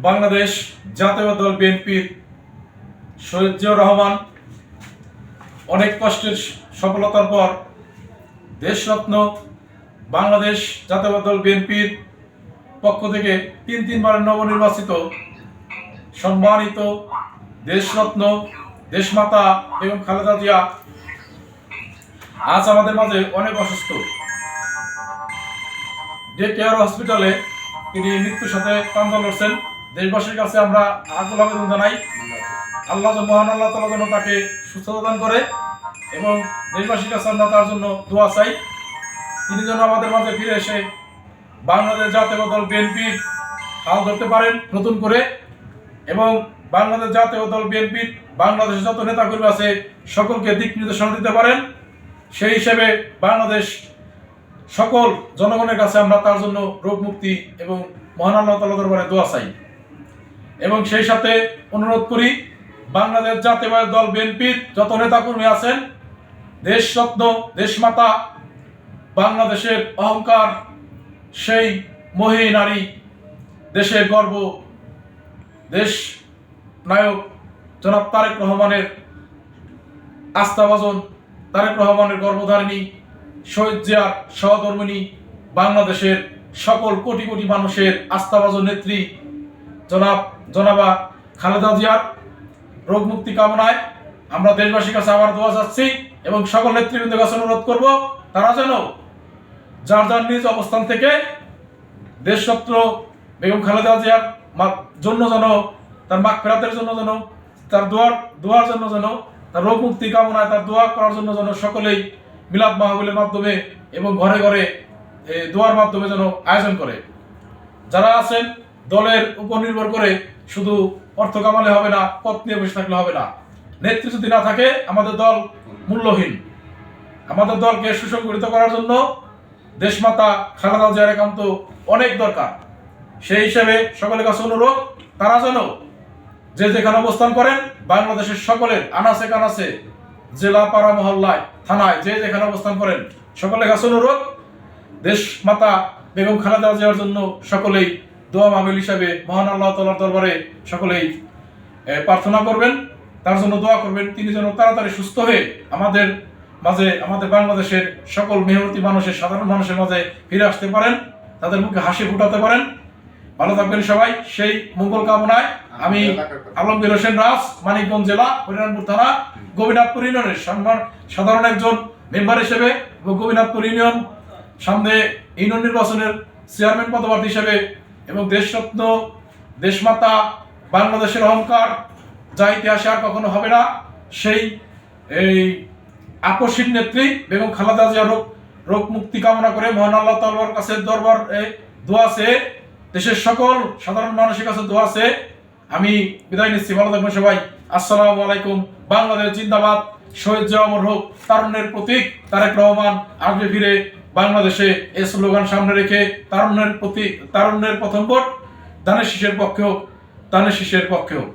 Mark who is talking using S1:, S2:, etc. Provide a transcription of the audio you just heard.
S1: বাংলাদেশ জাতীয় দল বিএনপির শহীদ জিয়াউর রহমান অনেক কষ্টের সফলতার পর দেশরত্ন বাংলাদেশ জাতীয় দল বিএনপির পক্ষ থেকে তিনবারের নবনির্বাচিত সম্মানিত দেশরত্ন দেশমাতা এবং খালেদা জিয়া আজ আমাদের মাঝে অনেক অসুস্থ। ডে কেয়ার হসপিটালে তিনি মৃত্যুর সাথে প্রাণ লড়ছেন। দেশবাসীর কাছে আমরা আকুল আবেদন জানাই, মহান আল্লাহ তাআলা যেন তাকে সুস্থতা দান করে এবং দেশবাসীর কাছে আমরা তার জন্য দোয়া চাই। তিনি যেন আমাদের মাঝে ফিরে এসে বাংলাদেশ জাতীয় দল বিএনপির হাল ধরতে পারেন নতুন করে এবং বাংলাদেশ জাতীয় দল বিএনপির বাংলাদেশের যত নেতাকর্মী আছে সকলকে দিক নির্দেশনা দিতে পারেন। সেই হিসেবে বাংলাদেশ সকল জনগণের কাছে আমরা তার জন্য রোগ মুক্তি এবং মহান আল্লাহ তাআলার দরবারে দোয়া চাই এবং সেই সাথে অনুরোধ করি বাংলাদেশ জাতীয় দল বিএনপির যত নেতাকর্মী আছেন, দেশরত্ন দেশমাতা বাংলাদেশের অহংকার, সেই মহিনী নারী, দেশের গর্ব, দেশ নায়ক জনাব তারেক রহমানের আস্থাভাজন, তারেক রহমানের গর্ভধারিণী, শহীদ জিয়ার সহধর্মিণী, বাংলাদেশের সকল কোটি কোটি মানুষের আস্থাভাজন নেত্রী জনাবা খালেদা জিয়ার রোগ মুক্তি কামনায় আমরা দেশবাসীর কাছে আবার দোয়া চাচ্ছি এবং সকল নেতৃবৃন্দের কাছে অনুরোধ করব তারা যেন যার যার নিজ অবস্থান থেকে দেশরত্ন বেগম খালেদা জিয়ার জন্য যেন তার মাগফিরাতের জন্য যেন তার দোয়ার জন্য যেন তার রোগ মুক্তি কামনায় তার দোয়া করার জন্য যেন সকলেই মিলাদ মাহফিলের মাধ্যমে এবং ঘরে ঘরে দোয়ার মাধ্যমে যেন আয়োজন করে। যারা আছেন দলের উপর নির্ভর করে শুধু অর্থ কামালে হবে না, পথ নিয়ে বসে থাকলে হবে না। নেতৃত্ব যদি না থাকে আমাদের দল মূল্যহীন। আমাদের দলকে সুসংগঠিত করার জন্য দেশমাতা খালেদা জিয়ার একান্ত অনেক দরকার। সেই হিসেবে সকলের কাছে অনুরোধ তারা যেন যে যেখানে অবস্থান করেন বাংলাদেশের সকলের আনাচে কানাচে, জেলা, পাড়া, মহল্লায়, থানায় যে যেখানে অবস্থান করেন সকলের কাছে অনুরোধ দেশমাতা বেগম খালেদা জিয়ার জন্য সকলেই দোয়া মাহফিল হিসাবে মহান আল্লাহ তাআলার দরবারে সকলেই প্রার্থনা করবেন, তার জন্য দোয়া করবেন। তিনি যেন তাড়াতাড়ি সুস্থ হয়ে আমাদের মাঝে, আমাদের বাংলাদেশের সকল মেহনতি মানুষের, সাধারণ মানুষের মাঝে ফিরে আসতে পারেন, তাদের মুখে হাসি ফুটাতে পারেন। ভালো থাকবেন সবাই। সেই মঙ্গল কামনায় আমি আলমগীর হোসেন রাজ, মানিকগঞ্জ জেলা, হরিরামপুর থানা, গোবিনাথপুর ইউনিয়নের সাধারণ একজন মেম্বার হিসেবে এবং গোবিনাথপুর ইউনিয়ন সামনে ইউনিয়ন নির্বাচনের চেয়ারম্যান পদপ্রার্থী হিসেবে এবং দেশরত্ন দেশমাতা বাংলাদেশের অহংকার যা ইতিহাসে আর কখনো হবে না, সেই আকস্মিক নেত্রী বেগম খালেদা জিয়া রোগ মুক্তি কামনা করে মহান আল্লাহ তাআলার কাছে দরবার দোয়া আছে, দেশের সকল সাধারণ মানুষের কাছে দোয়া আছে। আমি বিদায় নিচ্ছি। ভালো থাকবেন সবাই। আসসালামু আলাইকুম। বাংলাদেশ জিন্দাবাদ। শহীদ জিয়া অমর হোক। তারুণ্যের প্রতীক তারেক রহমান আসবে ফিরে বাংলাদেশে। এই স্লোগান সামনে রেখে তারুণ্যের প্রতীক, তারুণ্যের প্রথম ভোট দানের শীষের পক্ষে হোক, দানের শীষের পক্ষে হোক।